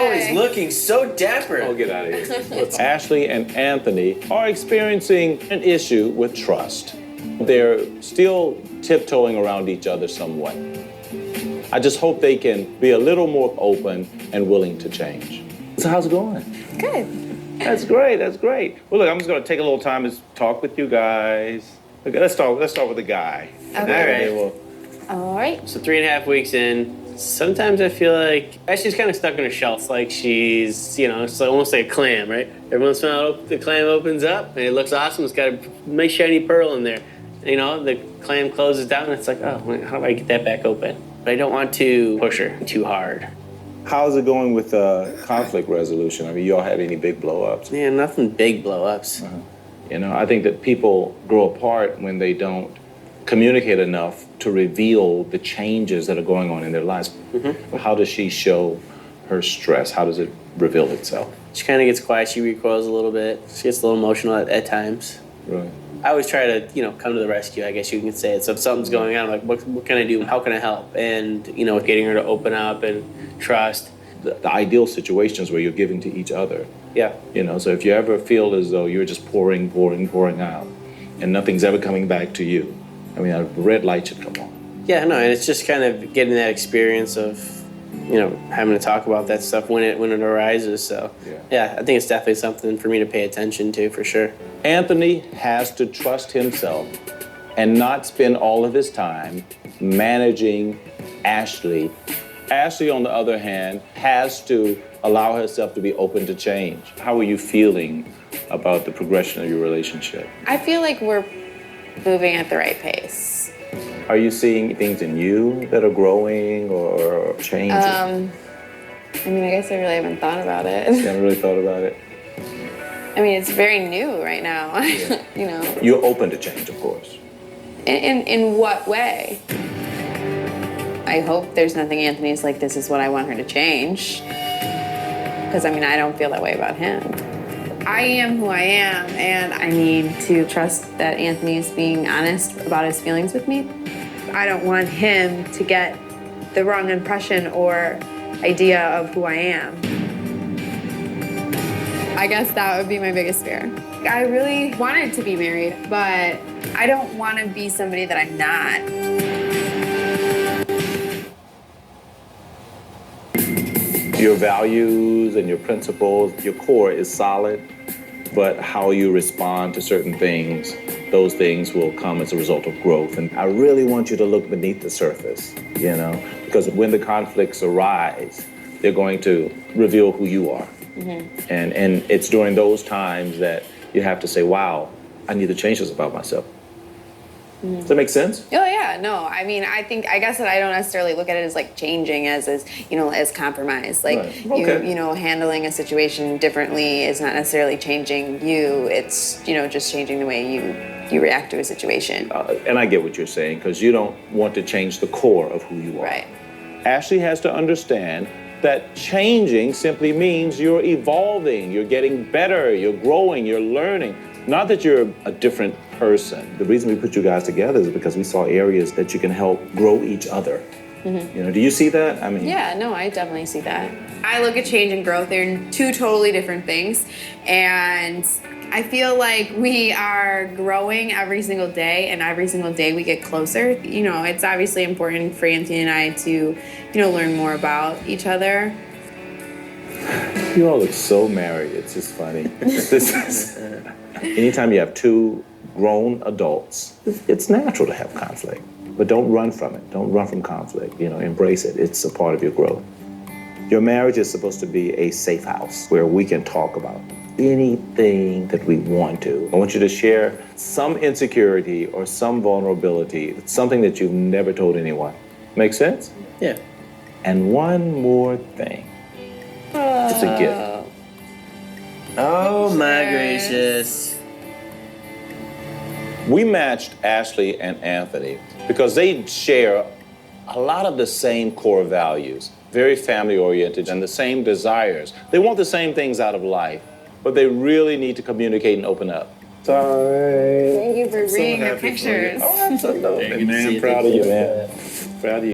always looking so dapper. Oh, get out of here. Ashley and Anthony are experiencing an issue with trust. They're still tiptoeing around each other somewhat. I just hope they can be a little more open and willing to change. So how's it going? Good. That's great, that's great. Well, look, I'm just gonna take a little time to talk with you guys. Okay, let's start with the guy. Okay. All right. All right. So 3.5 weeks in, sometimes I feel like Ashley's kind of stuck on a shelf, like she's, it's almost like a clam, right? Every once in a while, the clam opens up and it looks awesome. It's got a nice shiny pearl in there. The clam closes down and it's like, oh, how do I get that back open? But I don't want to push her too hard. How's it going with conflict resolution? I mean, you all had any big blow-ups? Yeah, nothing big blow-ups. I think that people grow apart when they don't communicate enough to reveal the changes that are going on in their lives. Mm-hmm. How does she show her stress? How does it reveal itself? She kind of gets quiet. She recoils a little bit. She gets a little emotional at times. Right. I always try to, come to the rescue, I guess you can say it. So if something's going on, I'm like, what can I do? How can I help? And, getting her to open up and trust. The ideal situations where you're giving to each other. Yeah. So if you ever feel as though you're just pouring out and nothing's ever coming back to you, I mean, a red light should come on. Yeah, no, and it's just kind of getting that experience of, having to talk about that stuff when it arises. So, yeah, I think it's definitely something for me to pay attention to, for sure. Anthony has to trust himself and not spend all of his time managing Ashley. Ashley, on the other hand, has to allow herself to be open to change. How are you feeling about the progression of your relationship? I feel like we're moving at the right pace. Are you seeing things in you that are growing or changing? I guess I really haven't thought about it. You haven't really thought about it? It's very new right now. Yeah. You're open to change, of course. In what way? I hope there's nothing Anthony's like, this is what I want her to change. Because, I don't feel that way about him. I am who I am, and I need to trust that Anthony is being honest about his feelings with me. I don't want him to get the wrong impression or idea of who I am. I guess that would be my biggest fear. I really wanted to be married, but I don't want to be somebody that I'm not. Your values and your principles, your core is solid, but how you respond to certain things, those things will come as a result of growth. And I really want you to look beneath the surface, because when the conflicts arise, they're going to reveal who you are. Mm-hmm. And it's during those times that you have to say, wow, I need to change this about myself. Mm-hmm. Does that make sense? Oh, yeah, no. I guess that I don't necessarily look at it as like changing as compromise. Like, right. Okay. Handling a situation differently is not necessarily changing you. It's, just changing the way you react to a situation. And I get what you're saying, because you don't want to change the core of who you are. Right. Ashley has to understand that changing simply means you're evolving, you're getting better, you're growing, you're learning. Not that you're a different person. The reason we put you guys together is because we saw areas that you can help grow each other. Mm-hmm. Do you see that? Yeah, no, I definitely see that. I look at change and growth. They're two totally different things. And I feel like we are growing every single day, and every single day we get closer. It's obviously important for Anthony and I to, learn more about each other. You all look so married. It's just funny. Anytime you have two grown adults, it's natural to have conflict. But don't run from it. Don't run from conflict. Embrace it. It's a part of your growth. Your marriage is supposed to be a safe house where we can talk about anything that we want to. I want you to share some insecurity or some vulnerability, something that you've never told anyone. Make sense? Yeah. And one more thing. It's a gift. Oh, my gracious. We matched Ashley and Anthony because they share a lot of the same core values, very family-oriented, and the same desires. They want the same things out of life, but they really need to communicate and open up. Sorry. Thank you for reading the pictures. Oh, absolutely, man. I'm proud of you, man. Proud of you.